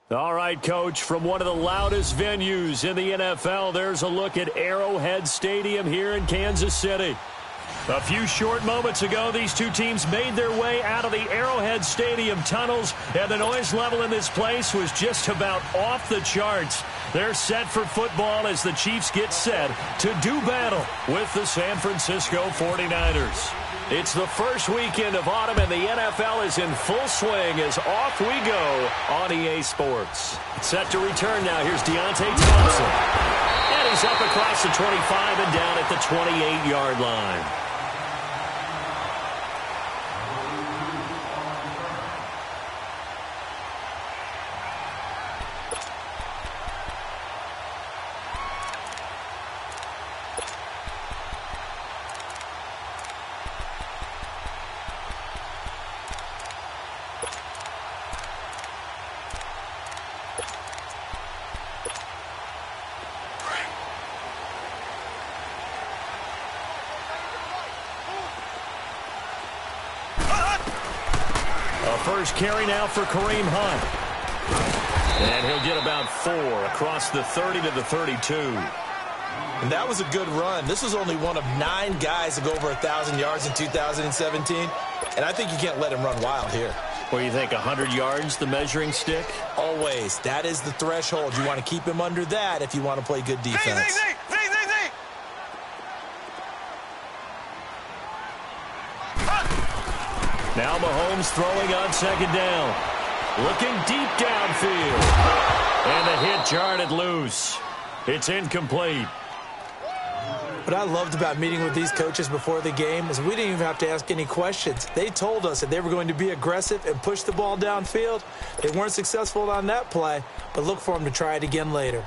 All right, Coach, from one of the loudest venues in the NFL, there's a look at Arrowhead Stadium here in Kansas City. A few short moments ago, these two teams made their way out of the Arrowhead Stadium tunnels, and the noise level in this place was just about off the charts. They're set for football as the Chiefs get set to do battle with the San Francisco 49ers. It's the first weekend of autumn, and the NFL is in full swing as off we go on EA Sports. Set to return now. Here's Deontay Thompson. And he's up across the 25 and down at the 28-yard line. First carry now for Kareem Hunt. And he'll get about 4 across the 30 to the 32. And that was a good run. This was only one of 9 guys to go over 1,000 yards in 2017. And I think you can't let him run wild here. Well, you think 100 yards, the measuring stick? Always. That is the threshold. You want to keep him under that if you want to play good defense. Now Mahomes throwing on second down. Looking deep downfield. And the hit jarred it loose. It's incomplete. What I loved about meeting with these coaches before the game is we didn't even have to ask any questions. They told us that they were going to be aggressive and push the ball downfield. They weren't successful on that play, but look for them to try it again later.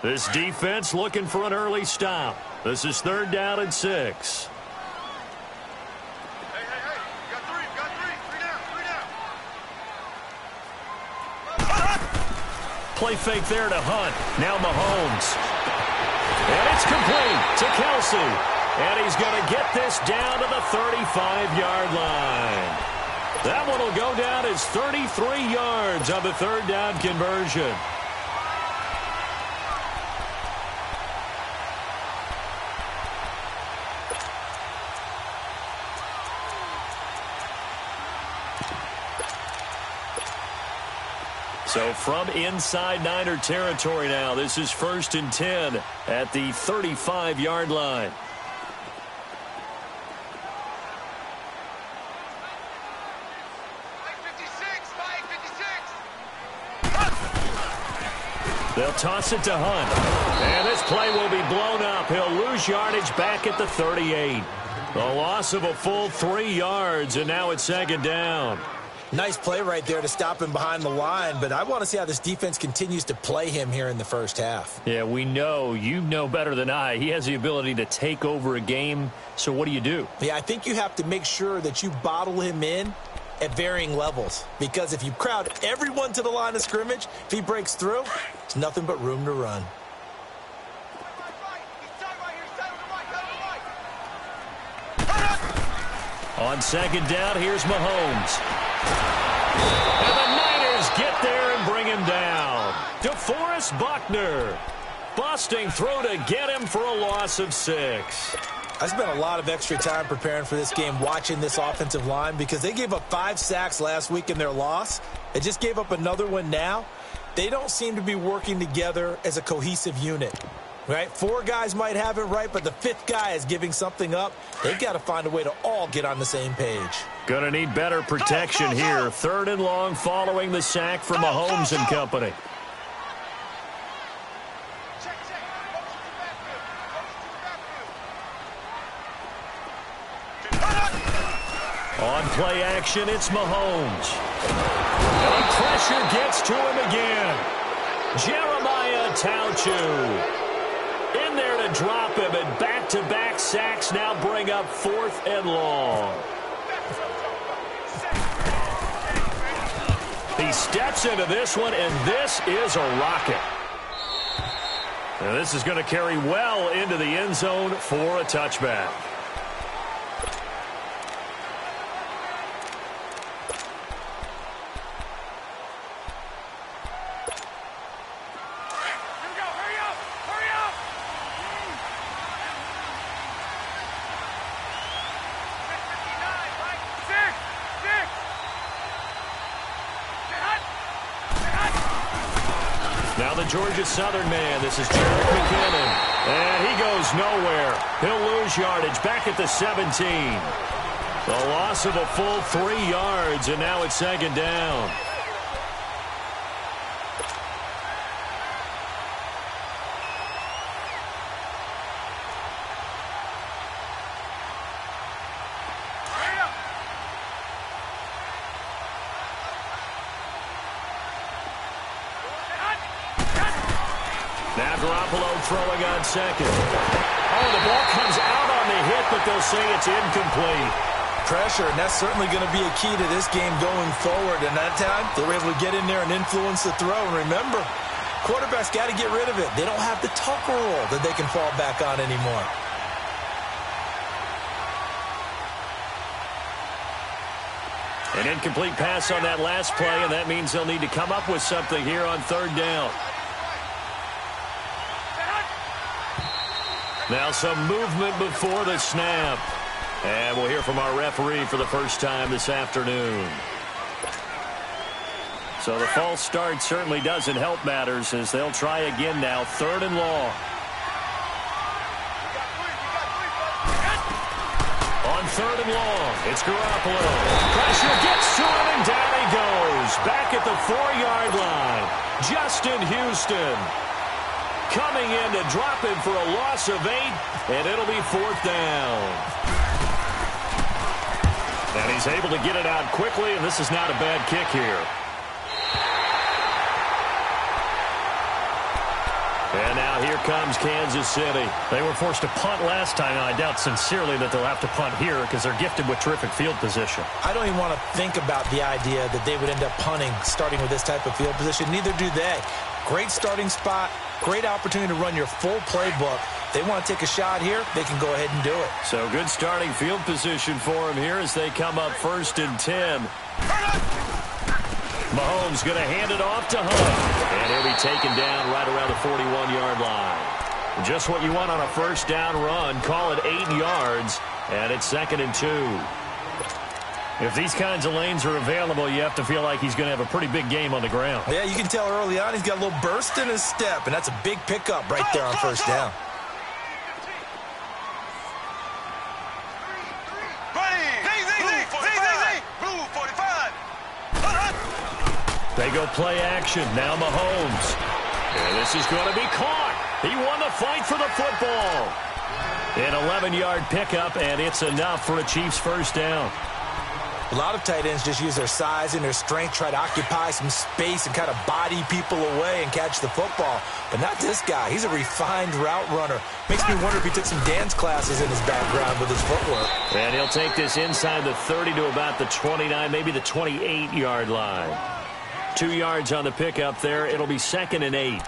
This defense looking for an early stop. This is 3rd down and 6. Play fake there to Hunt. Now Mahomes. And it's complete to Kelsey. And he's going to get this down to the 35-yard line. That one will go down as 33 yards on the 3rd down conversion. So from inside Niner territory now, this is 1st and 10 at the 35-yard line. They'll toss it to Hunt. And this play will be blown up. He'll lose yardage back at the 38. The loss of a full 3 yards, and now it's 2nd down. Nice play right there to stop him behind the line, but I want to see how this defense continues to play him here in the first half. Yeah, we know. You know better than I. He has the ability to take over a game, so what do? Yeah, I think you have to make sure that you bottle him in at varying levels, because if you crowd everyone to the line of scrimmage, if he breaks through, there's nothing but room to run. On 2nd down, here's Mahomes. And the Niners get there and bring him down. DeForest Buckner. Busting through to get him for a loss of 6. I spent a lot of extra time preparing for this game, watching this offensive line, because they gave up 5 sacks last week in their loss. They just gave up another one now. They don't seem to be working together as a cohesive unit. Right? 4 guys might have it right, but the 5th guy is giving something up. They've got to find a way to all get on the same page. Gonna need better protection here. 3rd and long following the sack from Mahomes and company. On play action, it's Mahomes. And pressure gets to him again. Jeremiah Tauchu. In there to drop him, and back-to-back sacks now bring up 4th and long. He steps into this one, and this is a rocket. And this is going to carry well into the end zone for a touchback. Now the Georgia Southern man. This is Jarek McKinnon. And he goes nowhere. He'll lose yardage back at the 17. The loss of a full 3 yards, and now it's second down. Now Garoppolo throwing on second. Oh, the ball comes out on the hit, but they'll say it's incomplete. Pressure, and that's certainly going to be a key to this game going forward. And that time, they were able to get in there and influence the throw. And remember, quarterbacks got to get rid of it. They don't have the Tucker roll that they can fall back on anymore. An incomplete pass on that last play, and that means they'll need to come up with something here on third down. Now some movement before the snap. And we'll hear from our referee for the first time this afternoon. So the false start certainly doesn't help matters as they'll try again now. Third and long. On third and long, it's Garoppolo. Pressure gets to him, and down he goes. Back at the 4-yard line. Justin Houston coming in to drop him for a loss of 8, and it'll be fourth down. And he's able to get it out quickly, and this is not a bad kick here. And now here comes Kansas City. They were forced to punt last time, and I doubt sincerely that they'll have to punt here because they're gifted with terrific field position. I don't even want to think about the idea that they would end up punting starting with this type of field position. Neither do they. Great starting spot, great opportunity to run your full playbook. They want to take a shot here, they can go ahead and do it. So good starting field position for him here as they come up 1st and 10. Mahomes going to hand it off to Hunt. And he'll be taken down right around the 41-yard line. Just what you want on a first down run. Call it 8 yards, and it's 2nd and 2. If these kinds of lanes are available, you have to feel like he's going to have a pretty big game on the ground. Yeah, you can tell early on he's got a little burst in his step, and that's a big pickup right there on first down. They go play action. Now Mahomes. And this is going to be caught. He won the fight for the football. An 11-yard pickup, and it's enough for a Chiefs first down. A lot of tight ends just use their size and their strength, try to occupy some space and kind of body people away and catch the football. But not this guy. He's a refined route runner. Makes me wonder if he took some dance classes in his background with his footwork. And he'll take this inside the 30 to about the 29, maybe the 28-yard line. 2 yards on the pickup there. It'll be 2nd and 8.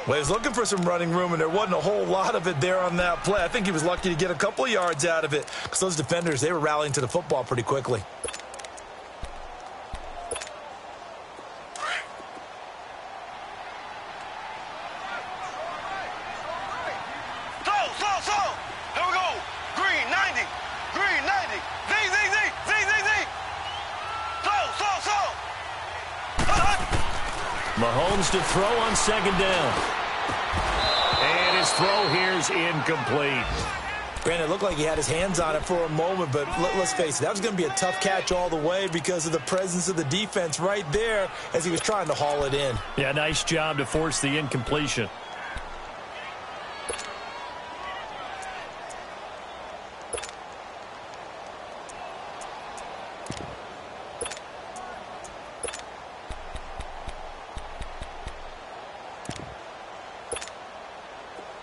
Well, he was looking for some running room, and there wasn't a whole lot of it there on that play. I think he was lucky to get a couple of yards out of it because those defenders, they were rallying to the football pretty quickly. Here we go. Green 90. Green 90. Z. Slow. Mahomes to throw on 2nd down. And his throw here's incomplete. Granted, it looked like he had his hands on it for a moment, but let's face it, that was going to be a tough catch all the way because of the presence of the defense right there as he was trying to haul it in. Yeah, nice job to force the incompletion.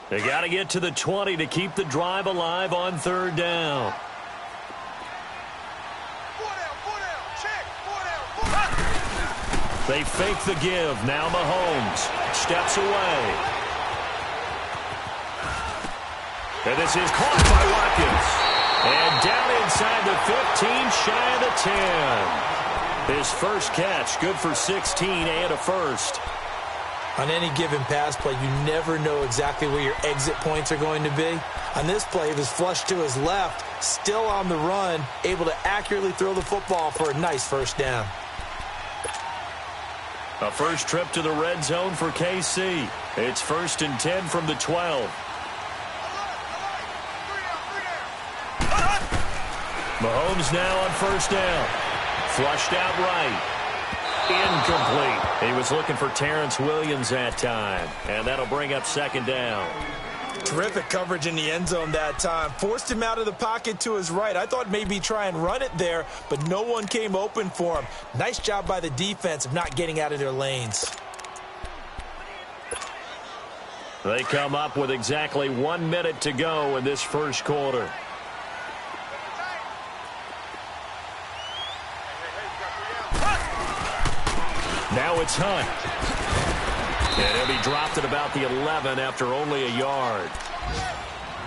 They got to get to the 20 to keep the drive alive on 3rd down. They fake the give. Now Mahomes steps away. And this is caught by Watkins. And down inside the 15, shy of the 10. His first catch, good for 16 and a first. On any given pass play, you never know exactly where your exit points are going to be. On this play, he was flushed to his left, still on the run, able to accurately throw the football for a nice first down. A first trip to the red zone for KC. It's 1st and 10 from the 12. Mahomes now on first down. Flushed out right. Incomplete. He was looking for Terrence Williams that time. And that'll bring up 2nd down. Terrific coverage in the end zone that time. Forced him out of the pocket to his right. I thought maybe try and run it there, but no one came open for him. Nice job by the defense of not getting out of their lanes. They come up with exactly 1 minute to go in this first quarter. Now it's Hunt. And he'll be dropped at about the 11 after only a yard.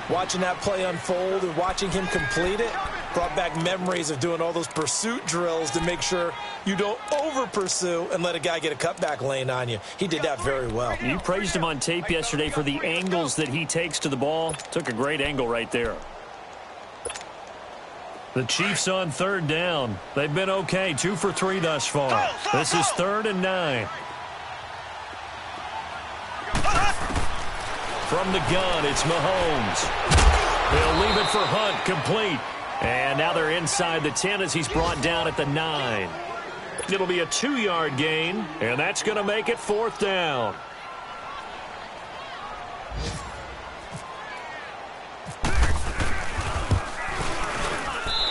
Watching that play unfold and watching him complete it brought back memories of doing all those pursuit drills to make sure you don't over-pursue and let a guy get a cutback lane on you. He did that very well. You praised him on tape yesterday for the angles that he takes to the ball. Took a great angle right there. The Chiefs on 3rd down. They've been okay, 2 for 3 thus far. This is 3rd and 9. From the gun, it's Mahomes. He'll leave it for Hunt, complete. And now they're inside the 10 as he's brought down at the 9. It'll be a 2-yard gain, and that's going to make it 4th down.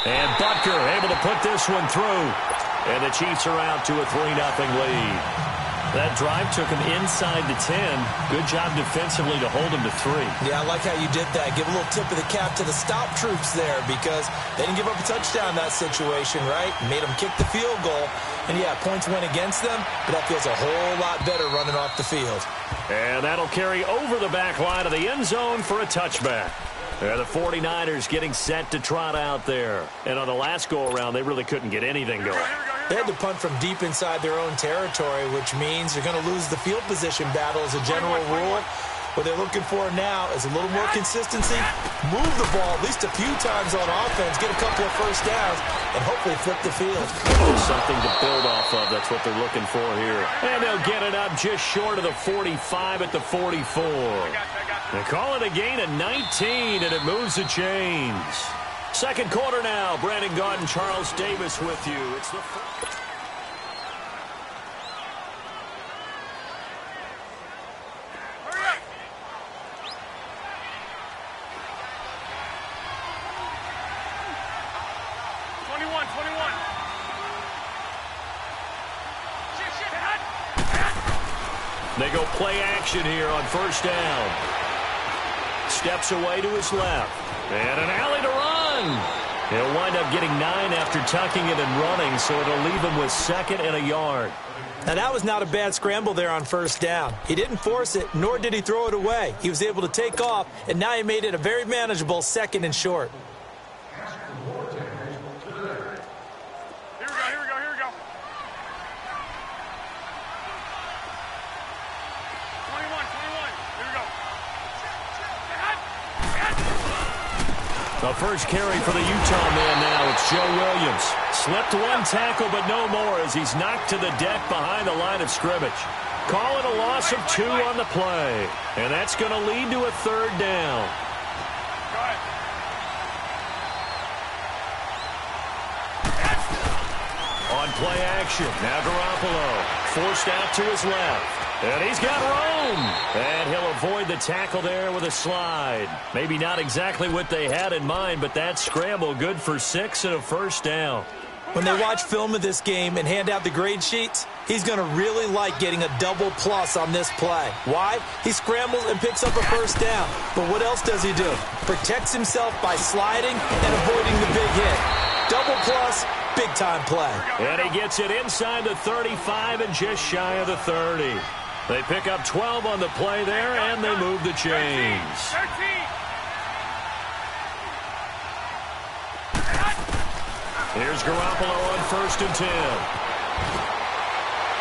And Butker able to put this one through. And the Chiefs are out to a 3-0 lead. That drive took him inside the 10. Good job defensively to hold him to 3. Yeah, I like how you did that. Give a little tip of the cap to the stop troops there because they didn't give up a touchdown in that situation, right? Made them kick the field goal. And, yeah, points went against them, but that feels a whole lot better running off the field. And that'll carry over the back line of the end zone for a touchback. The 49ers getting set to trot out there. And on the last go-around, they really couldn't get anything going. They had to punt from deep inside their own territory, which means you're going to lose the field position battle as a general rule. What they're looking for now is a little more consistency, move the ball at least a few times on offense, get a couple of first downs, and hopefully flip the field. Something to build off of. That's what they're looking for here. And they'll get it up just short of the 45 at the 44. They call it a gain of 19, and it moves the chains. Second quarter now. Brandon Gaudin, Charles Davis with you. It's the They go play action here on first down. Steps away to his left. And an alley to run. He'll wind up getting 9 after tucking it and running, so it'll leave him with 2nd and a yard. Now, that was not a bad scramble there on first down. He didn't force it, nor did he throw it away. He was able to take off, and now he made it a very manageable 2nd and short. The first carry for the Utah man now. It's Joe Williams. Slipped one tackle, but no more as he's knocked to the deck behind the line of scrimmage. Call it a loss of 2 on the play. And that's going to lead to a 3rd down. On play action, now Garoppolo. Forced out to his left. And he's got room. And he'll avoid the tackle there with a slide. Maybe not exactly what they had in mind, but that scramble good for 6 and a first down. When they watch film of this game and hand out the grade sheets, he's going to really like getting a double plus on this play. Why? He scrambles and picks up a first down. But what else does he do? Protects himself by sliding and avoiding the big hit. Double plus, big-time play. And he gets it inside the 35 and just shy of the 30. They pick up 12 on the play there, and they move the chains. 13. Here's Garoppolo on 1st and 10.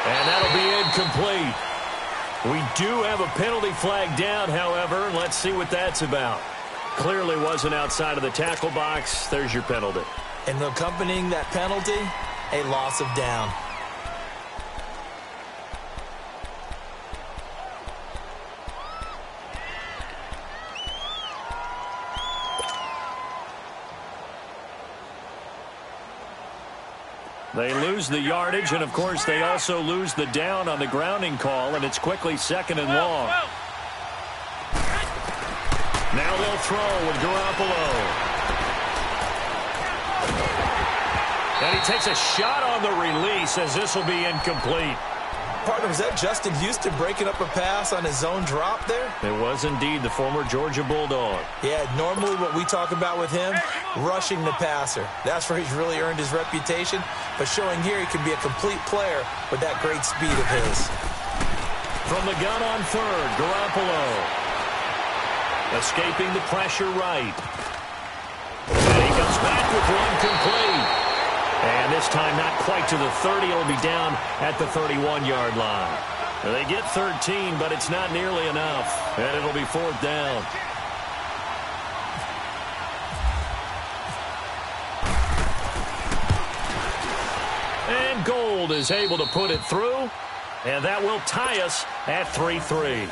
And that'll be incomplete. We do have a penalty flag down, however. Let's see what that's about. Clearly wasn't outside of the tackle box. There's your penalty. And accompanying that penalty, a loss of down. They lose the yardage, and, of course, they also lose the down on the grounding call, and it's quickly 2nd and long. Now they'll throw with Garoppolo. And he takes a shot on the release as this will be incomplete. Partner, was that Justin Houston breaking up a pass on his zone drop there? It was indeed the former Georgia Bulldog. Yeah, normally what we talk about with him, rushing the passer. That's where he's really earned his reputation. But showing here he can be a complete player with that great speed of his. From the gun on 3rd, Garoppolo. Escaping the pressure right. And he comes back with one complete. And this time not quite to the 30. It'll be down at the 31-yard line. They get 13, but it's not nearly enough. And it'll be 4th down. And Gold is able to put it through. And that will tie us at 3-3.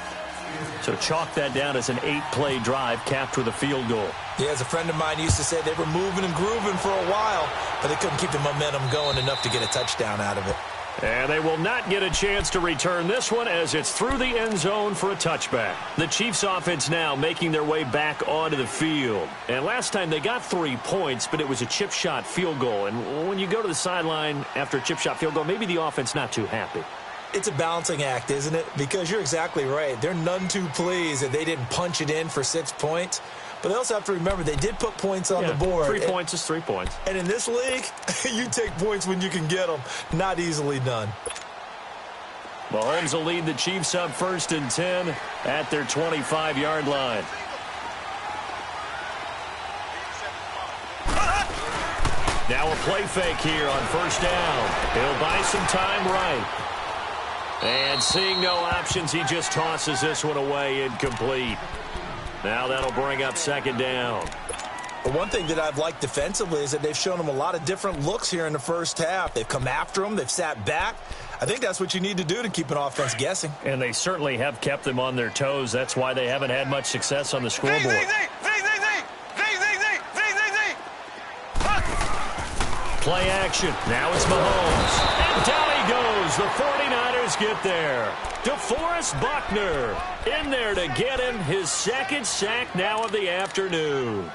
So chalk that down as an 8-play drive capped with a field goal. Yeah, as a friend of mine used to say, they were moving and grooving for a while, but they couldn't keep the momentum going enough to get a touchdown out of it. And they will not get a chance to return this one as it's through the end zone for a touchback. The Chiefs offense now making their way back onto the field. And last time they got 3 points, but it was a chip shot field goal. And when you go to the sideline after a chip shot field goal, maybe the offense not too happy. It's a balancing act, isn't it? Because you're exactly right. They're none too pleased that they didn't punch it in for 6 points. But they also have to remember they did put points on the board. 3 points is 3 points. And in this league, you take points when you can get them. Not easily done. Mahomes will lead the Chiefs up 1st and 10 at their 25-yard line. Now a play fake here on 1st down. He'll buy some time right. And seeing no options, he just tosses this one away incomplete. Now that'll bring up 2nd down. But one thing that I've liked defensively is that they've shown them a lot of different looks here in the first half. They've come after them. They've sat back. I think that's what you need to do to keep an offense guessing. And they certainly have kept them on their toes. That's why they haven't had much success on the scoreboard. Play action. Now it's Mahomes. And down he goes. The 49ers get there. DeForest Buckner in there to get him his 2nd sack now of the afternoon.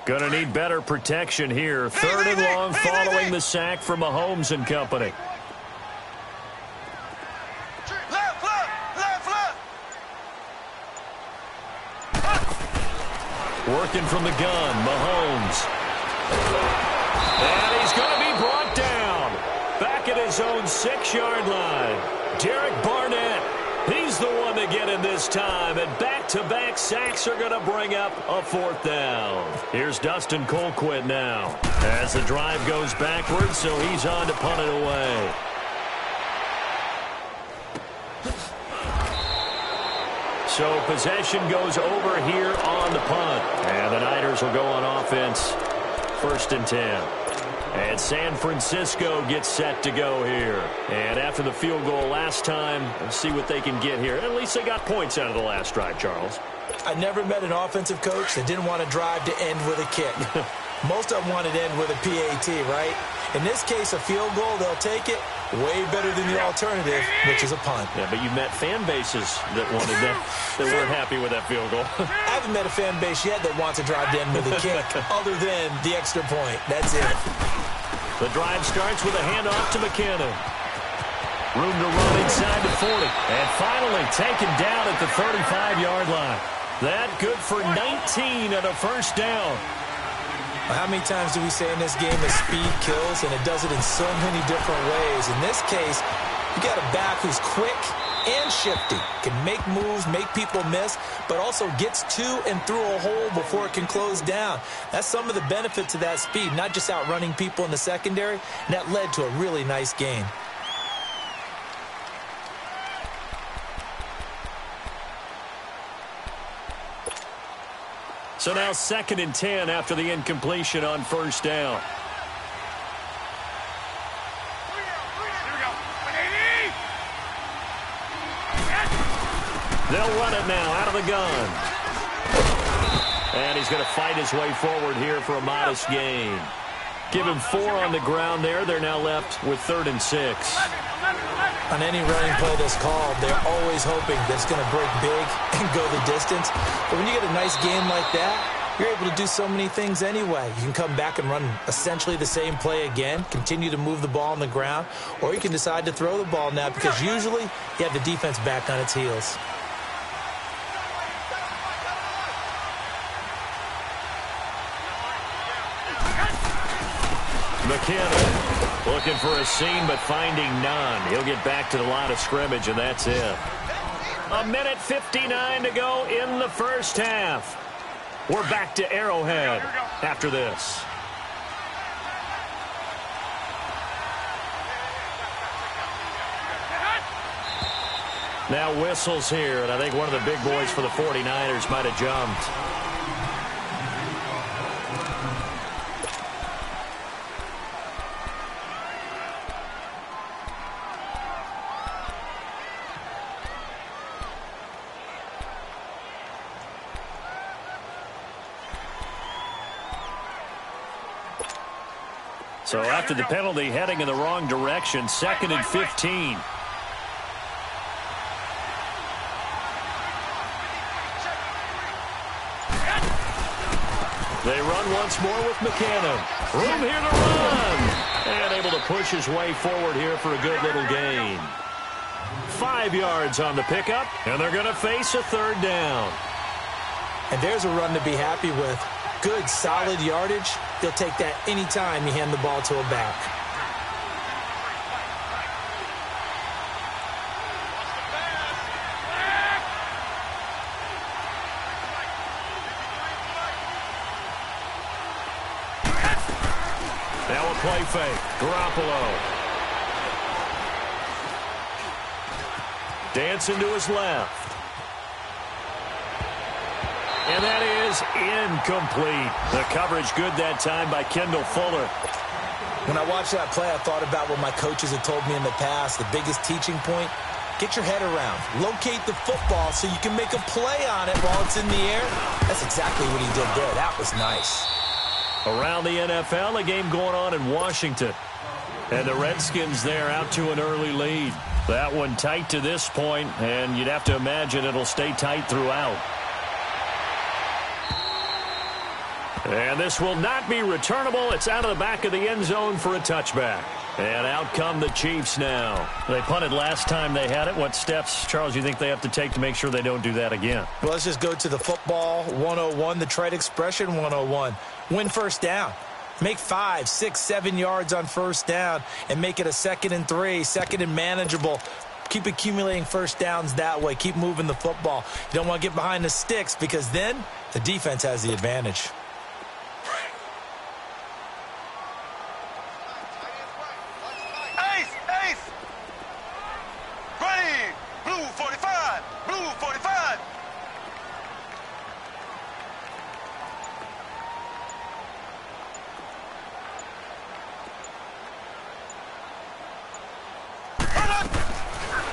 Going to need better protection here. 3rd and long following the sack from Mahomes and company. Working from the gun, Mahomes. And he's going to be brought down. Back at his own 6-yard line. Derek Barnett. He's the one to get him this time. And back-to-back sacks are going to bring up a 4th down. Here's Dustin Colquitt now. As the drive goes backwards, so he's on to punt it away. So possession goes over here on the punt. And the Niners will go on offense. 1st and 10. And San Francisco gets set to go here. And after the field goal last time, let's see what they can get here. At least they got points out of the last drive, Charles. I never met an offensive coach that didn't want to drive to end with a kick. Most of them wanted to end with a PAT, right? In this case, a field goal, they'll take it. Way better than the alternative, which is a punt. Yeah, but you met fan bases that wanted that, that weren't happy with that field goal. I haven't met a fan base yet that wants to drive to end with a kick other than the extra point. That's it. The drive starts with a handoff to McKinnon. Room to run inside the 40. And finally taken down at the 35-yard line. That good for 19 and a 1st down. How many times do we say in this game that speed kills, and it does it in so many different ways? In this case, you got a back who's quick and shifty, can make moves, make people miss, but also gets to and through a hole before it can close down. That's some of the benefits of that speed, not just outrunning people in the secondary, and that led to a really nice gain. So now 2nd and 10 after the incompletion on 1st down. They'll run it now out of the gun. And he's going to fight his way forward here for a modest gain. Give him 4 on the ground there. They're now left with 3rd and 6. On any running play that's called, they're always hoping that it's going to break big and go the distance. But when you get a nice game like that, you're able to do so many things anyway. You can come back and run essentially the same play again, continue to move the ball on the ground, or you can decide to throw the ball now because usually you have the defense back on its heels. McKinnon looking for a seam but finding none. He'll get back to the line of scrimmage, and that's it. 1:59 to go in the first half. We're back to Arrowhead after this. Now whistles here, and I think one of the big boys for the 49ers might have jumped. So after the penalty, heading in the wrong direction, 2nd and 15. They run once more with McKinnon. Room here to run. And able to push his way forward here for a good little gain. 5 yards on the pickup, and they're going to face a 3rd down. And there's a run to be happy with. Good, solid yardage. You'll take that anytime you hand the ball to a back. Now a play fake. Garoppolo. Dancing to his left. And that is incomplete. The coverage good that time by Kendall Fuller. When I watched that play, I thought about what my coaches had told me in the past. The biggest teaching point, get your head around. Locate the football so you can make a play on it while it's in the air. That's exactly what he did there. That was nice. Around the NFL, a game going on in Washington. And the Redskins there out to an early lead. That one tight to this point, and you'd have to imagine it'll stay tight throughout. And this will not be returnable. It's out of the back of the end zone for a touchback. And out come the Chiefs now. They punted last time they had it. What steps, Charles, do you think they have to take to make sure they don't do that again? Well, let's just go to the football 101, the trite expression 101. Win first down. Make 5, 6, 7 yards on first down and make it a 2nd and 3, 2nd and manageable. Keep accumulating first downs that way. Keep moving the football. You don't want to get behind the sticks because then the defense has the advantage.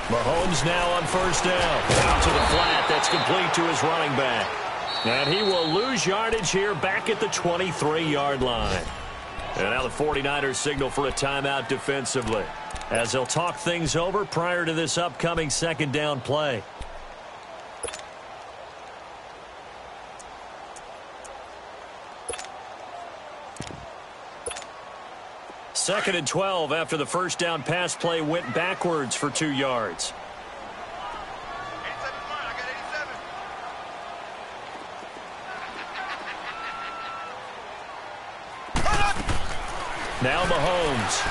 Mahomes now on first down. Out to the flat. That's complete to his running back. And he will lose yardage here back at the 23-yard line. And now the 49ers signal for a timeout defensively, as they'll talk things over prior to this upcoming 2nd down play. Second and 12 after the first down pass play went backwards for 2 yards. Now Mahomes.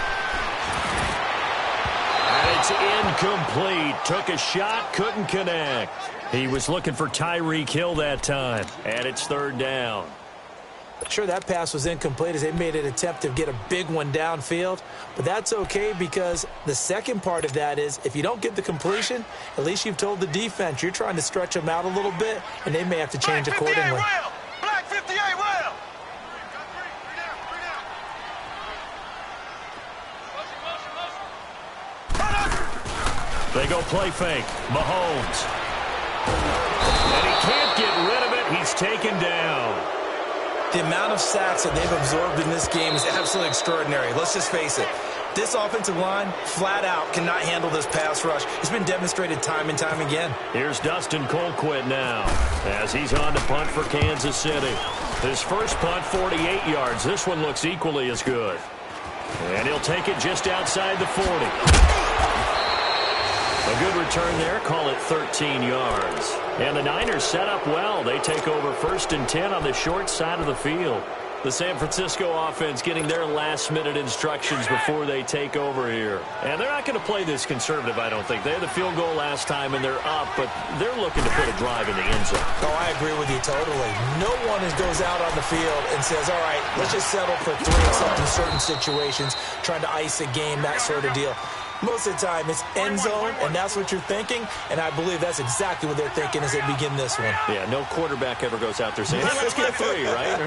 And it's incomplete. Took a shot, couldn't connect. He was looking for Tyreek Hill that time. And it's 3rd down. Sure, that pass was incomplete as they made an attempt to get a big one downfield. But that's okay because the second part of that is if you don't get the completion, at least you've told the defense you're trying to stretch them out a little bit, and they may have to change accordingly. Black 58 rail. They go play fake. Mahomes. And he can't get rid of it. He's taken down. The amount of sacks that they've absorbed in this game is absolutely extraordinary. Let's just face it. This offensive line, flat out, cannot handle this pass rush. It's been demonstrated time and time again. Here's Dustin Colquitt now as he's on to punt for Kansas City. His first punt, 48 yards. This one looks equally as good. And he'll take it just outside the 40. A good return there. Call it 13 yards. And the Niners set up well. They take over 1st and 10 on the short side of the field. The San Francisco offense getting their last-minute instructions before they take over here. And they're not going to play this conservative, I don't think. They had the field goal last time, and they're up, but they're looking to put a drive in the end zone. Oh, I agree with you totally. No one goes out on the field and says, all right, let's just settle for 3 except in certain situations, trying to ice a game, that sort of deal. Most of the time, it's end zone, and that's what you're thinking, and I believe that's exactly what they're thinking as they begin this one. Yeah, no quarterback ever goes out there saying, hey, let's get 3, right?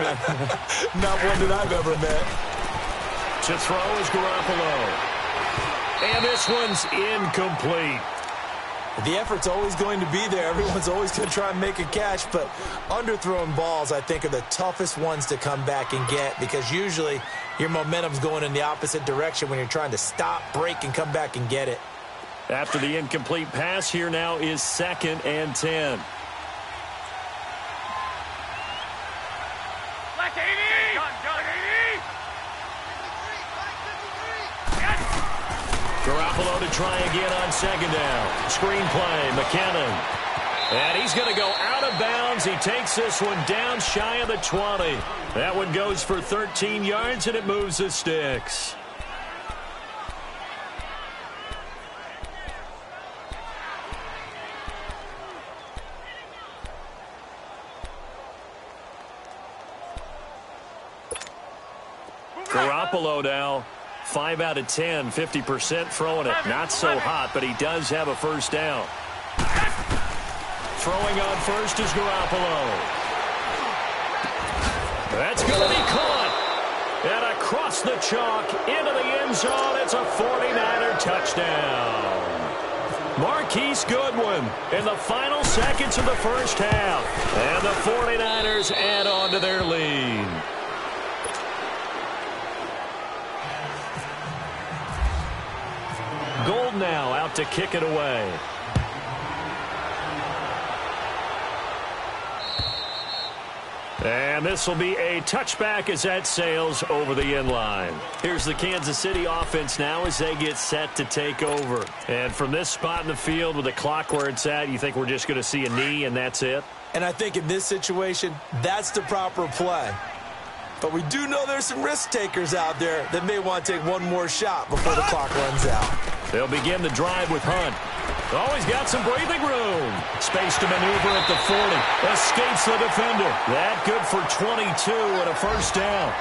Not one that I've ever met. To throw is Garoppolo. And this one's incomplete. The effort's always going to be there. Everyone's always going to try and make a catch, but underthrown balls, I think, are the toughest ones to come back and get because usually your momentum's going in the opposite direction when you're trying to stop, break, and come back and get it. After the incomplete pass, here now is 2nd and 10. Garoppolo to try again on 2nd down. Screen play, McKinnon. And he's going to go out of bounds. He takes this one down shy of the 20. That one goes for 13 yards, and it moves the sticks. Garoppolo now. 5 out of 10, 50% throwing it. Not so hot, but he does have a 1st down. Throwing on 1st is Garoppolo. That's going to be caught. And across the chalk into the end zone. It's a 49er touchdown. Marquise Goodwin in the final seconds of the 1st half. And the 49ers add on to their lead. Gold now out to kick it away. And this will be a touchback as that sails over the end line. Here's the Kansas City offense now as they get set to take over. And from this spot in the field with the clock where it's at, you think we're just going to see a knee and that's it? And I think in this situation, that's the proper play. But we do know there's some risk takers out there that may want to take one more shot before the clock runs out. They'll begin the drive with Hunt. Always got some breathing room. Space to maneuver at the 40. Escapes the defender. That good for 22 and a 1st down.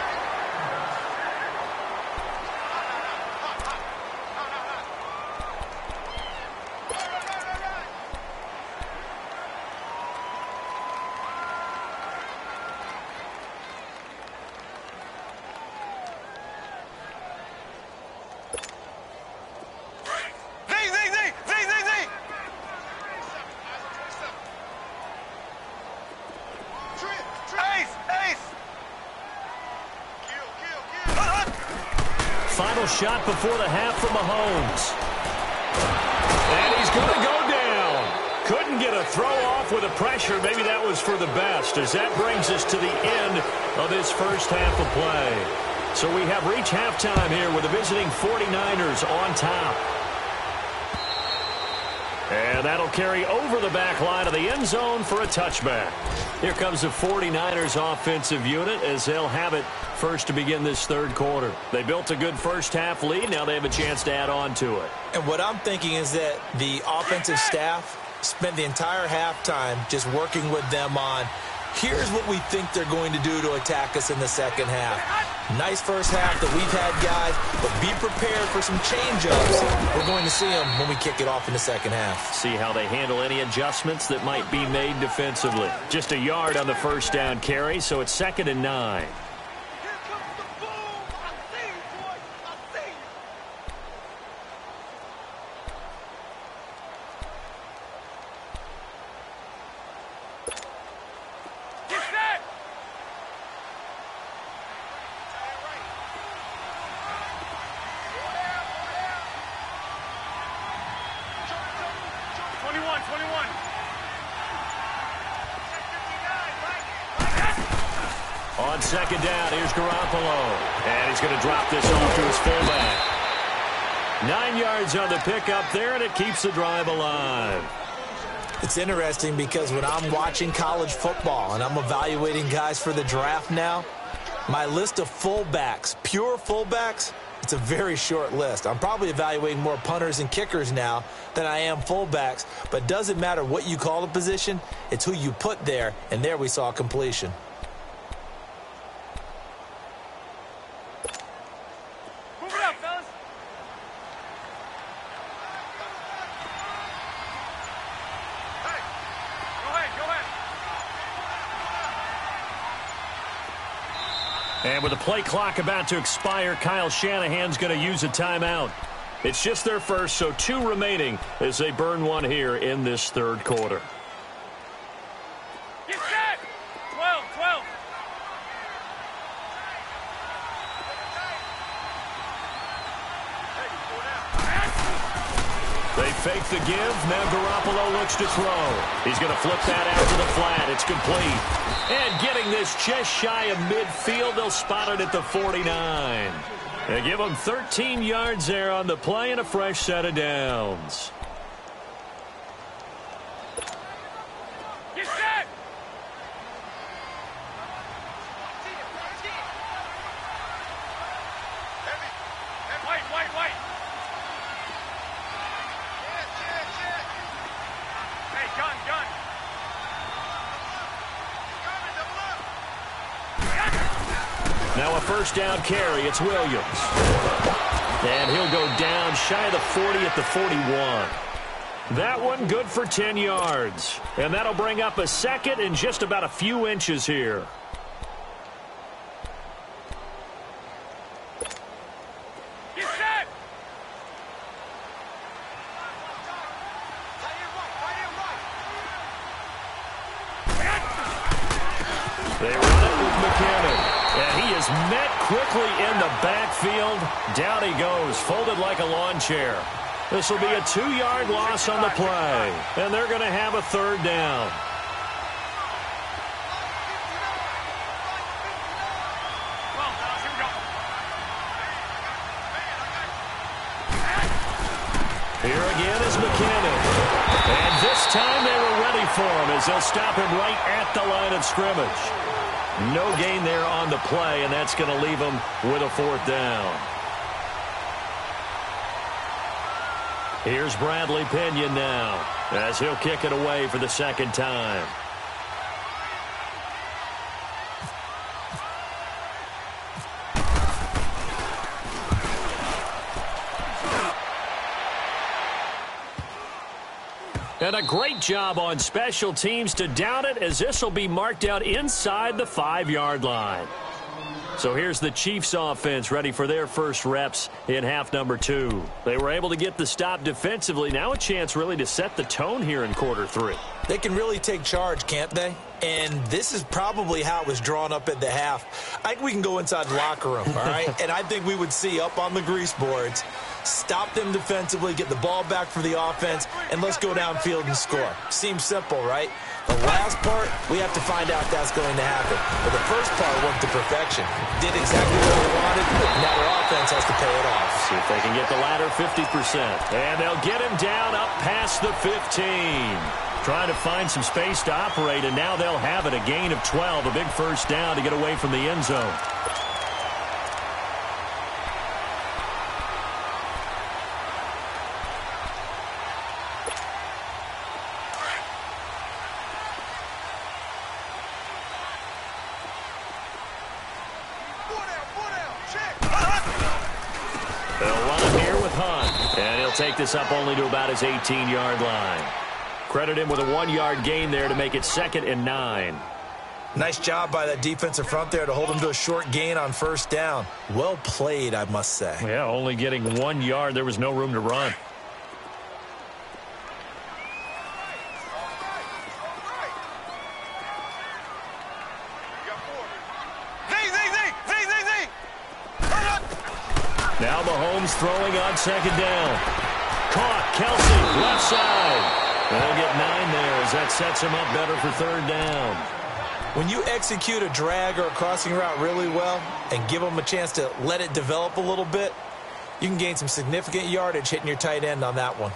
Final shot before the half from Mahomes. And he's going to go down. Couldn't get a throw off with the pressure. Maybe that was for the best as that brings us to the end of this 1st half of play. So we have reached halftime here with the visiting 49ers on top. And that'll carry over the back line of the end zone for a touchback. Here comes the 49ers offensive unit as they'll have it first to begin this 3rd quarter. They built a good 1st half lead. Now they have a chance to add on to it. And what I'm thinking is that the offensive staff spent the entire halftime just working with them on, here's what we think they're going to do to attack us in the 2nd half. Nice 1st half that we've had, guys, but be prepared for some change-ups. We're going to see them when we kick it off in the 2nd half. See how they handle any adjustments that might be made defensively. Just a yard on the 1st down carry, so it's 2nd and 9. On second down, here's Garoppolo. And he's going to drop this off to his fullback. 9 yards on the pickup there, and it keeps the drive alive. It's interesting because when I'm watching college football and I'm evaluating guys for the draft now, my list of fullbacks, pure fullbacks, it's a very short list. I'm probably evaluating more punters and kickers now than I am fullbacks, but it doesn't matter what you call the position, it's who you put there, and there we saw completion. And with the play clock about to expire, Kyle Shanahan's going to use a timeout. It's just their first, so 2 remaining as they burn one here in this third quarter. Get set! 12, 12. They fake the give. Now Garoppolo looks to throw. He's going to flip that out to the flat. It's complete. And getting this just shy of midfield, they'll spot it at the 49. They give them 13 yards there on the play and a fresh set of downs. Get set! White. Hey, gun. Now a first down carry. It's Williams. And he'll go down shy of the 40 at the 41. That one good for 10 yards. And that'll bring up a second and just about a few inches here. Get set! They run it with McKinnon. And he is met quickly in the backfield. Down he goes, folded like a lawn chair. This will be a 2-yard loss on the play. And they're going to have a third down. Here again is McKinnon. And this time they were ready for him as they'll stop him right at the line of scrimmage. No gain there on the play, and that's going to leave him with a 4th down. Here's Bradley Pinion now as he'll kick it away for the second time. And a great job on special teams to down it, as this will be marked out inside the 5-yard line. So here's the Chiefs offense ready for their first reps in half number 2. They were able to get the stop defensively. Now a chance really to set the tone here in quarter 3. They can really take charge, can't they? And this is probably how it was drawn up at the half. I think we can go inside the locker room, all right? And I think we would see up on the grease boards, stop them defensively, get the ball back for the offense, and let's go downfield and score. Seems simple, right? The last part, we have to find out if that's going to happen. But the first part went to perfection. Did exactly what we wanted. Now their offense has to pay it off. See if they can get the latter 50%. And they'll get him down up past the 15. Trying to find some space to operate, and now they'll have it. A gain of 12, a big first down to get away from the end zone. They'll run him here with Hunt, and he'll take this up only to about his 18-yard line. Credit him with a 1-yard gain there to make it 2nd and 9. Nice job by that defensive front there to hold him to a short gain on first down. Well played, I must say. Yeah, only getting 1 yard. There was no room to run. Now Mahomes throwing on second down. Caught, Kelsey, left side. They'll get 9 there as that sets them up better for third down. When you execute a drag or a crossing route really well and give them a chance to let it develop a little bit, you can gain some significant yardage hitting your tight end on that one.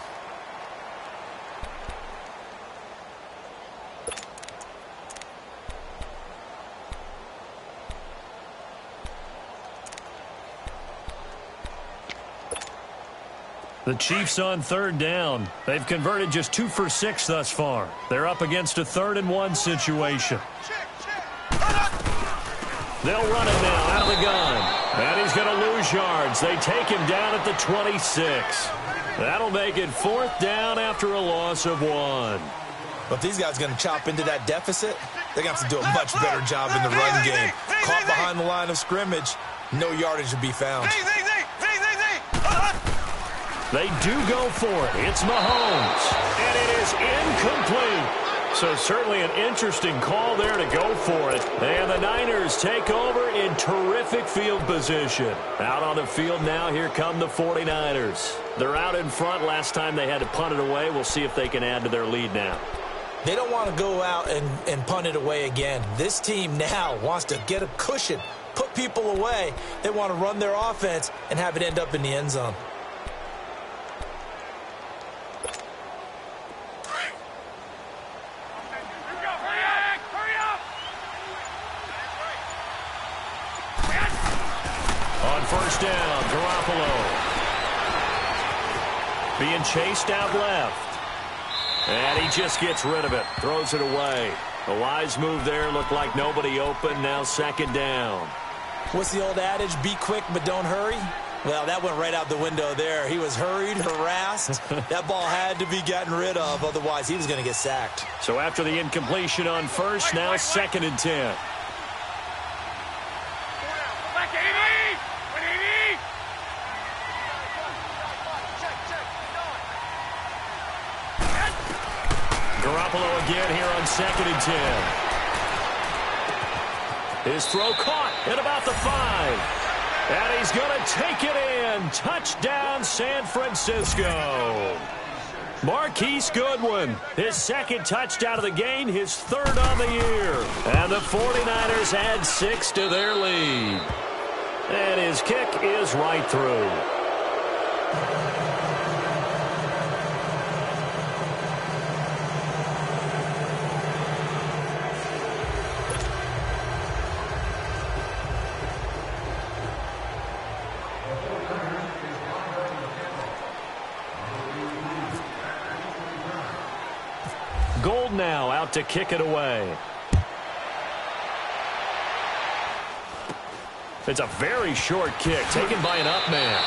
The Chiefs on third down. They've converted just 2 for 6 thus far. They're up against a 3rd-and-1 situation. They'll run it now out of the gun. And he's going to lose yards. They take him down at the 26. That'll make it 4th down after a loss of 1. But these guys are going to chop into that deficit. They're going to have to do a much better job in the run game. Caught behind the line of scrimmage, no yardage to be found. They do go for it. It's Mahomes. And it is incomplete. So certainly an interesting call there to go for it. And the Niners take over in terrific field position. Out on the field now, here come the 49ers. They're out in front. Last time they had to punt it away. We'll see if they can add to their lead now. They don't want to go out and punt it away again. This team now wants to get a cushion, put people away. They want to run their offense and have it end up in the end zone. First down, Garoppolo. Being chased out left. And he just gets rid of it. Throws it away. A wise move there. Looked like nobody open. Now 2nd down. What's the old adage? Be quick, but don't hurry? Well, that went right out the window there. He was hurried, harassed. That ball had to be gotten rid of. Otherwise, he was going to get sacked. So after the incompletion on first, now 2nd and 10. Garoppolo again here on 2nd and 10. His throw caught at about the 5. And he's going to take it in. Touchdown, San Francisco. Marquise Goodwin, his 2nd touchdown of the game, his 3rd on the year. And the 49ers add 6 to their lead. And his kick is right through. Gold now out to kick it away. It's a very short kick taken by an up man.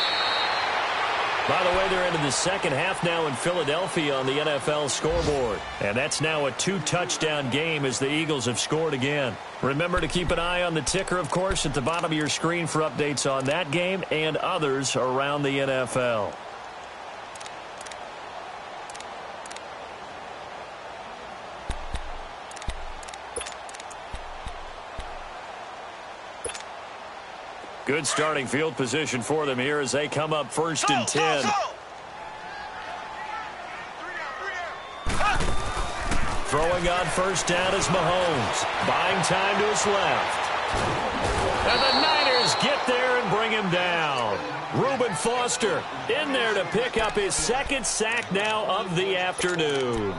By the way, they're into the 2nd half now in Philadelphia on the NFL scoreboard. And that's now a 2-touchdown game as the Eagles have scored again. Remember to keep an eye on the ticker, of course, at the bottom of your screen for updates on that game and others around the NFL. Good starting field position for them here as they come up 1st and 10. Throwing on 1st down is Mahomes. Buying time to his left. And the Niners get there and bring him down. Reuben Foster in there to pick up his 2nd sack now of the afternoon.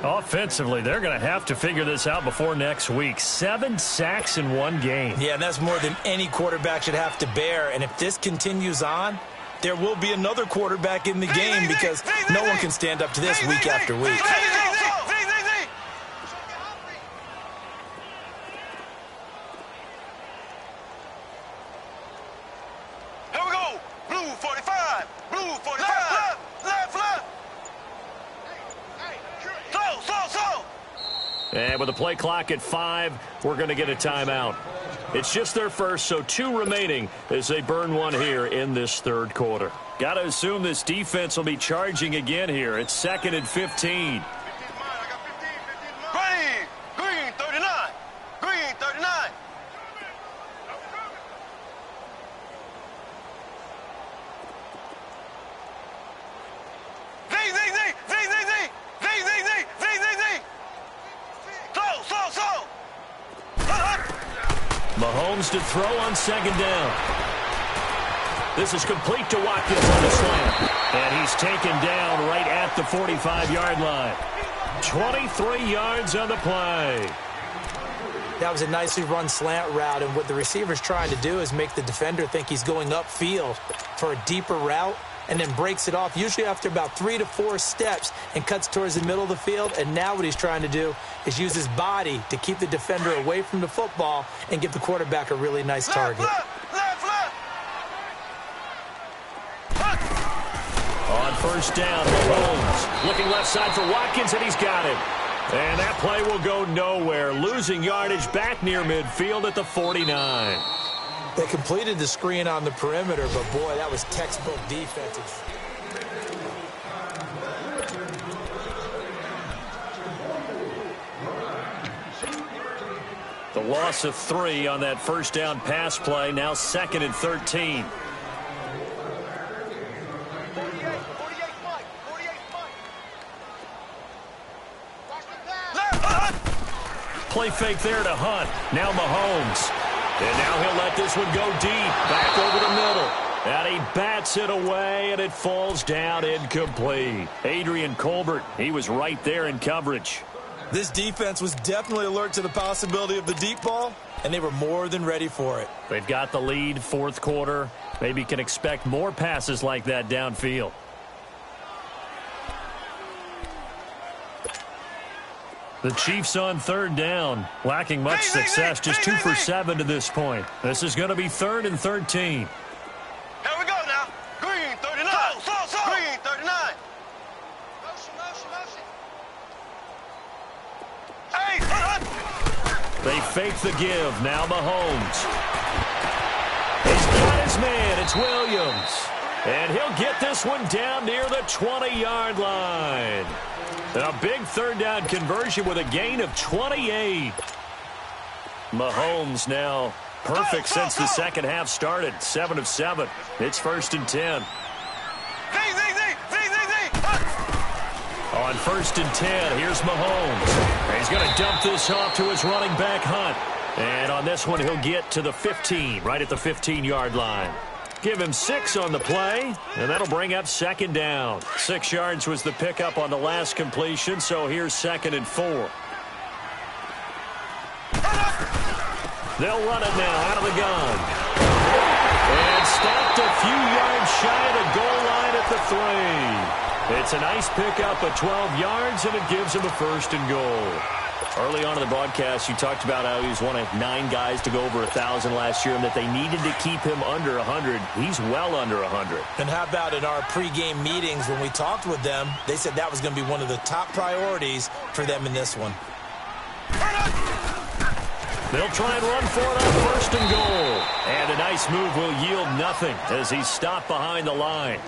Offensively, they're going to have to figure this out before next week. 7 sacks in one game. Yeah, and that's more than any quarterback should have to bear. And if this continues on, there will be another quarterback in the game because no one can stand up to this week after week. Here we go. Blue 45. Blue 45. Left. Slow. And with the play clock at 5, we're going to get a timeout. It's just their first, so 2 remaining as they burn one here in this 3rd quarter. Got to assume this defense will be charging again here. It's 2nd and 15. Green 39. Green 39. Z. Mahomes to throw on second down. This is complete to Watkins on the slant. And he's taken down right at the 45-yard line. 23 yards on the play. That was a nicely run slant route, and what the receiver's trying to do is make the defender think he's going upfield for a deeper route, and then breaks it off, usually after about 3 to 4 steps, and cuts towards the middle of the field. And now what he's trying to do is use his body to keep the defender away from the football and give the quarterback a really nice target. Left. On first down, Mahomes looking left side for Watkins, and he's got it. And that play will go nowhere, losing yardage back near midfield at the 49. They completed the screen on the perimeter, but boy, that was textbook defensive. The loss of 3 on that first down pass play, now 2nd and 13. Play fake there to Hunt. Now Mahomes. And now he'll let this one go deep. Back over the middle. And he bats it away, and it falls down incomplete. Adrian Colbert, he was right there in coverage. This defense was definitely alert to the possibility of the deep ball, and they were more than ready for it. They've got the lead, fourth quarter. Maybe can expect more passes like that downfield. The Chiefs on third down, lacking much success, just 2 for 7 to this point. This is going to be 3rd and 13. Here we go now. Green 39. Green 39. Motion. Hey, They fake the give. Now Mahomes. He's got his man. It's Williams. And he'll get this one down near the 20-yard line. A big third down conversion with a gain of 28. Mahomes now perfect since the second half started. 7 of 7. It's 1st and 10. On 1st and 10, here's Mahomes. He's going to dump this off to his running back, Hunt. And on this one, he'll get to the 15, right at the 15-yard line. Give him 6 on the play, and that'll bring up 2nd down. 6 yards was the pickup on the last completion, so here's 2nd and 4. They'll run it now out of the gun. And stopped a few yards shy of the goal line at the 3. It's a nice pickup of 12 yards, and it gives him a 1st and goal. Early on in the broadcast, you talked about how he was one of 9 guys to go over 1,000 last year and that they needed to keep him under 100. He's well under 100. And how about in our pregame meetings when we talked with them, they said that was going to be one of the top priorities for them in this one. They'll try and run for it on 1st and goal. And a nice move will yield nothing as he's stopped behind the line.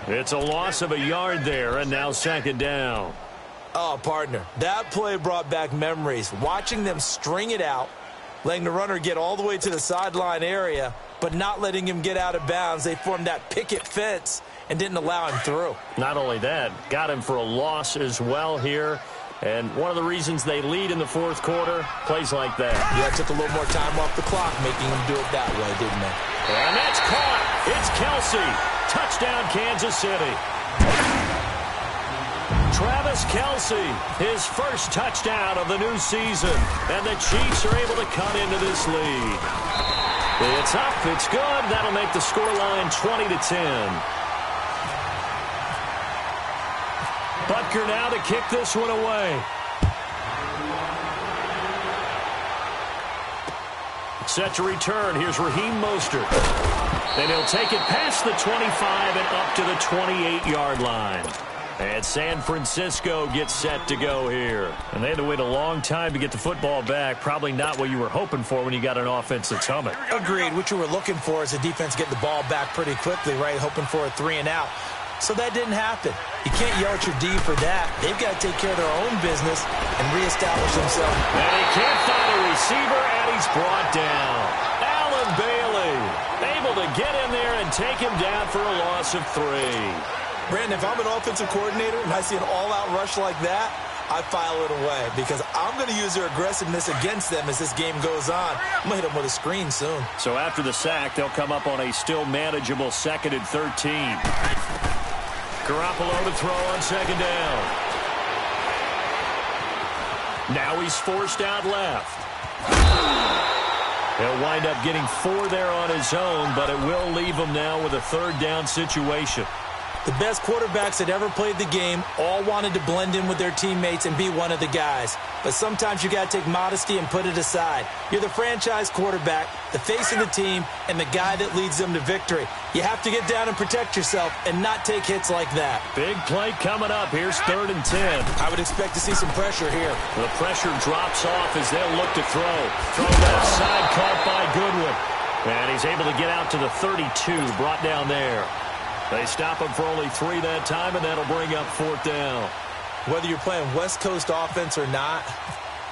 It's a loss of a yard there, and now 2nd down. Oh, partner, that play brought back memories. Watching them string it out, letting the runner get all the way to the sideline area, but not letting him get out of bounds. They formed that picket fence and didn't allow him through. Not only that, got him for a loss as well here. And one of the reasons they lead in the 4th quarter, plays like that. Yeah, took a little more time off the clock, making him do it that way, didn't they? And that's caught. It's Kelsey. Touchdown, Kansas City. Travis Kelsey, his first touchdown of the new season. And the Chiefs are able to cut into this lead. It's up, it's good. That'll make the scoreline 20-10. Butker now to kick this one away. Set to return. Here's Raheem Mostert. And he'll take it past the 25 and up to the 28-yard line. And San Francisco gets set to go here. And they had to wait a long time to get the football back. Probably not what you were hoping for when you got an offense that's humming. Agreed. What you were looking for is the defense getting the ball back pretty quickly, right? Hoping for a 3 and out. So that didn't happen. You can't yell at your D for that. They've got to take care of their own business and reestablish themselves. And he can't find a receiver, and he's brought down. Allen Bailey able to get in there and take him down for a loss of 3. Brandon, if I'm an offensive coordinator and I see an all-out rush like that, I file it away because I'm going to use their aggressiveness against them as this game goes on. I'm going to hit them with a screen soon. So after the sack, they'll come up on a still manageable 2nd and 13. Garoppolo to throw on 2nd down. Now he's forced out left. He'll wind up getting 4 there on his own, but it will leave him now with a 3rd down situation. The best quarterbacks that ever played the game all wanted to blend in with their teammates and be one of the guys. But sometimes you got to take modesty and put it aside. You're the franchise quarterback, the face of the team, and the guy that leads them to victory. You have to get down and protect yourself and not take hits like that. Big play coming up. Here's 3rd and 10. I would expect to see some pressure here. The pressure drops off as they'll look to throw. Throw left side, caught by Goodwin. And he's able to get out to the 32, brought down there. They stop him for only 3 that time, and that'll bring up 4th down. Whether you're playing West Coast offense or not,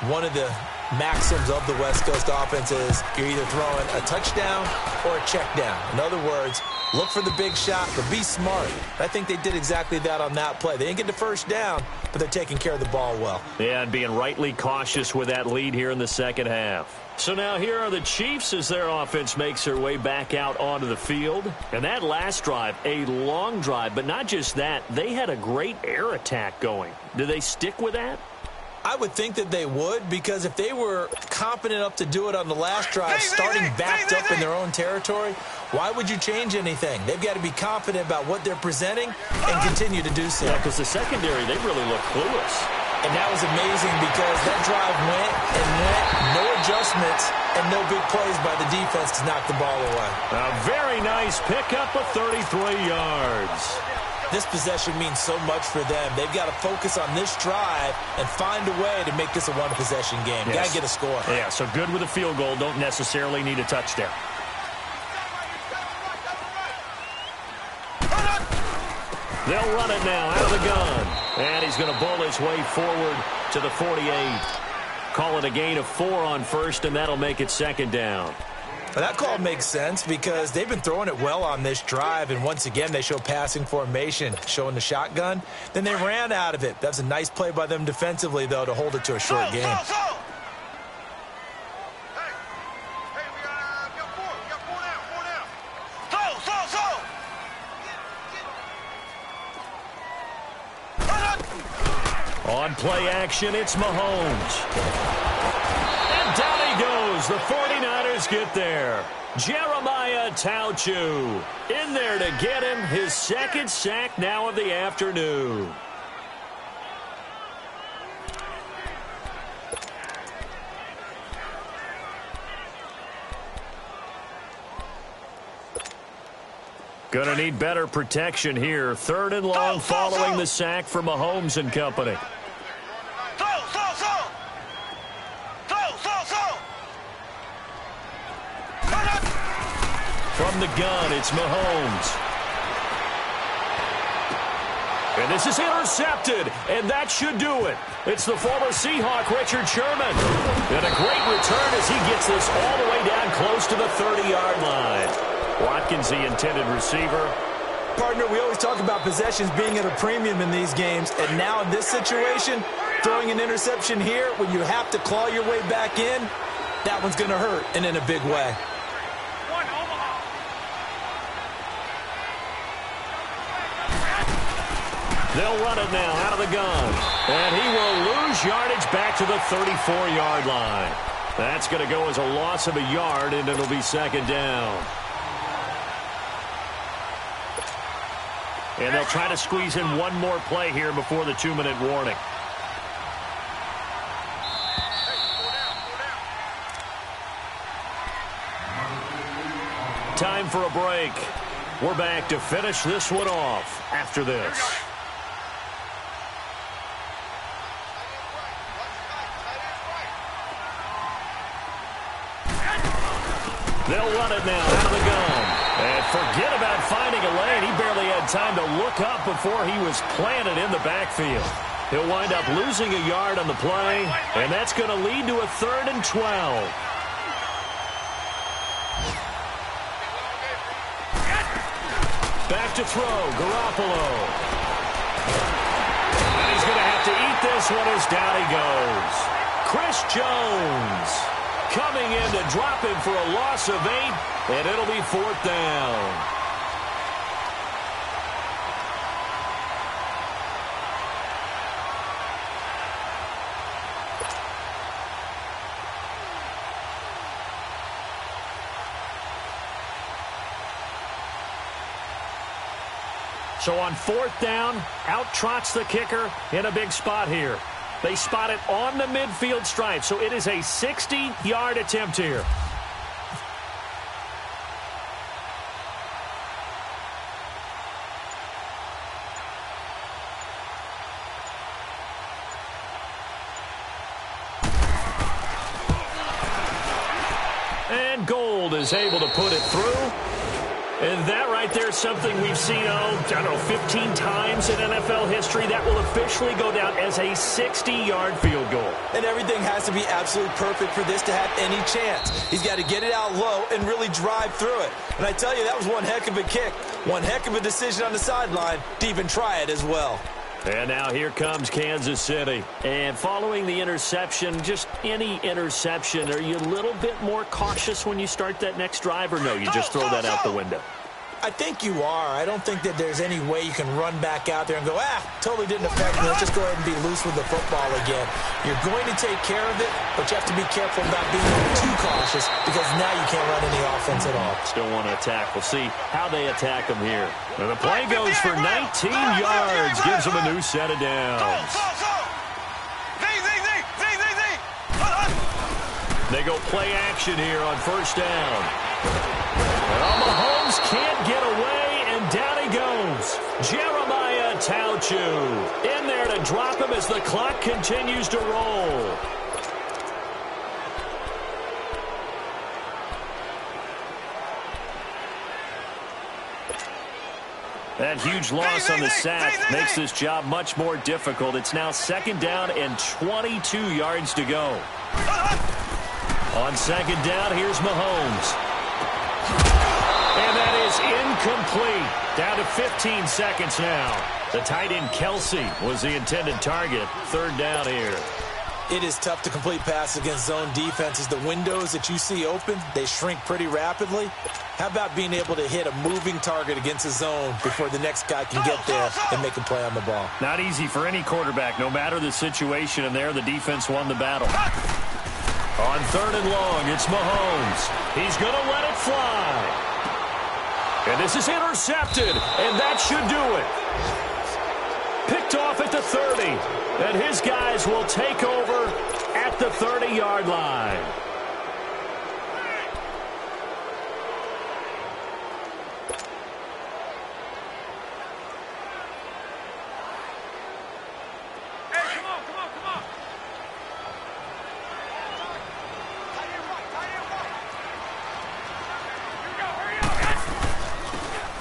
one of the maxims of the West Coast offense is you're either throwing a touchdown or a check down. In other words, look for the big shot, but be smart. I think they did exactly that on that play. They didn't get the 1st down, but they're taking care of the ball well. Yeah, and being rightly cautious with that lead here in the 2nd half. So now here are the Chiefs as their offense makes their way back out onto the field. And that last drive, a long drive, but not just that, they had a great air attack going. Do they stick with that? I would think that they would, because if they were confident enough to do it on the last drive, starting backed up in their own territory, why would you change anything? They've got to be confident about what they're presenting and continue to do so. Yeah, because the secondary, they really look clueless. And that was amazing because that drive went, no adjustments, and no big plays by the defense to knock the ball away. A very nice pickup of 33 yards. This possession means so much for them. They've got to focus on this drive and find a way to make this a one-possession game. Yes. Got to get a score. Yeah, so good with a field goal. Don't necessarily need a touchdown. They'll run it now out of the gun. And he's going to bull his way forward to the 48. Call it a gain of 4 on 1st, and that'll make it 2nd down. Well, that call makes sense because they've been throwing it well on this drive, and once again they show passing formation, showing the shotgun. Then they ran out of it. That's a nice play by them defensively, though, to hold it to a short game. On play action, it's Mahomes. And down he goes. The 49ers get there. Jeremiah Tauchu in there to get him his 2nd sack now of the afternoon. Gonna need better protection here. 3rd and long following the sack for Mahomes and company. From the gun, it's Mahomes. And this is intercepted, and that should do it. It's the former Seahawk, Richard Sherman. And a great return as he gets this all the way down close to the 30-yard line. Watkins, the intended receiver. Partner, we always talk about possessions being at a premium in these games, and now in this situation, throwing an interception here when you have to claw your way back in, that one's going to hurt, and in a big way. They'll run it now out of the gun. And he will lose yardage back to the 34-yard line. That's going to go as a loss of a yard, and it'll be 2nd down. And they'll try to squeeze in one more play here before the 2-minute warning. Time for a break. We're back to finish this one off after this. They'll run it now out of the gun. And forget about finding a lane. He barely had time to look up before he was planted in the backfield. He'll wind up losing a yard on the play, and that's going to lead to a 3rd and 12. Back to throw, Garoppolo. And he's going to have to eat this this one is down he goes. Chris Jones coming in to drop him for a loss of 8, and it'll be 4th down. So on 4th down, out trots the kicker in a big spot here. They spot it on the midfield stripe, so it is a 60-yard attempt here. And Gold is able to put it through. And that right there is something we've seen, 15 times in NFL history. That will officially go down as a 60-yard field goal. And everything has to be absolutely perfect for this to have any chance. He's got to get it out low and really drive through it. And I tell you, that was one heck of a kick. One heck of a decision on the sideline to even try it as well. And now here comes Kansas City. And following the interception, just any interception, are you a little bit more cautious when you start that next drive, or no, you just throw that out the window? I think you are. I don't think that there's any way you can run back out there and go, totally didn't affect me. Let's just go ahead and be loose with the football again. You're going to take care of it, but you have to be careful about being too cautious because now you can't run any offense at all. Still want to attack. We'll see how they attack them here. And the play goes for 19 yards, gives them a new set of downs. They go play action here on 1st down. Well, Mahomes can't get away, and down he goes. Jeremiah Tauchu in there to drop him as the clock continues to roll. That huge loss on the sack makes this job much more difficult. It's now 2nd down and 22 yards to go. On 2nd down, here's Mahomes. And that is incomplete. Down to 15 seconds now. The tight end Kelsey was the intended target. 3rd down here. It is tough to complete passes against zone defenses. The windows that you see open, they shrink pretty rapidly. How about being able to hit a moving target against a zone before the next guy can get there and make a play on the ball? Not easy for any quarterback, no matter the situation, and there the defense won the battle. On 3rd and long, it's Mahomes. He's going to let it fly. And this is intercepted, and that should do it. Picked off at the 30, and his guys will take over at the 30-yard line.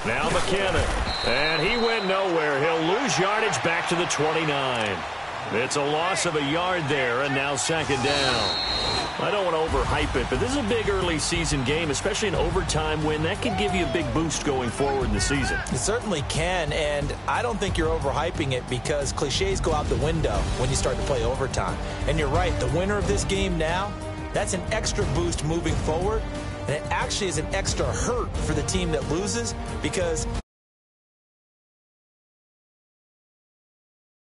Now McKinnon, and he went nowhere. He'll lose yardage back to the 29. It's a loss of a yard there, and now 2nd down. I don't want to overhype it, but this is a big early season game, especially an overtime win. That could give you a big boost going forward in the season. It certainly can, and I don't think you're overhyping it because cliches go out the window when you start to play overtime. And you're right, the winner of this game now, that's an extra boost moving forward. And it actually is an extra hurt for the team that loses because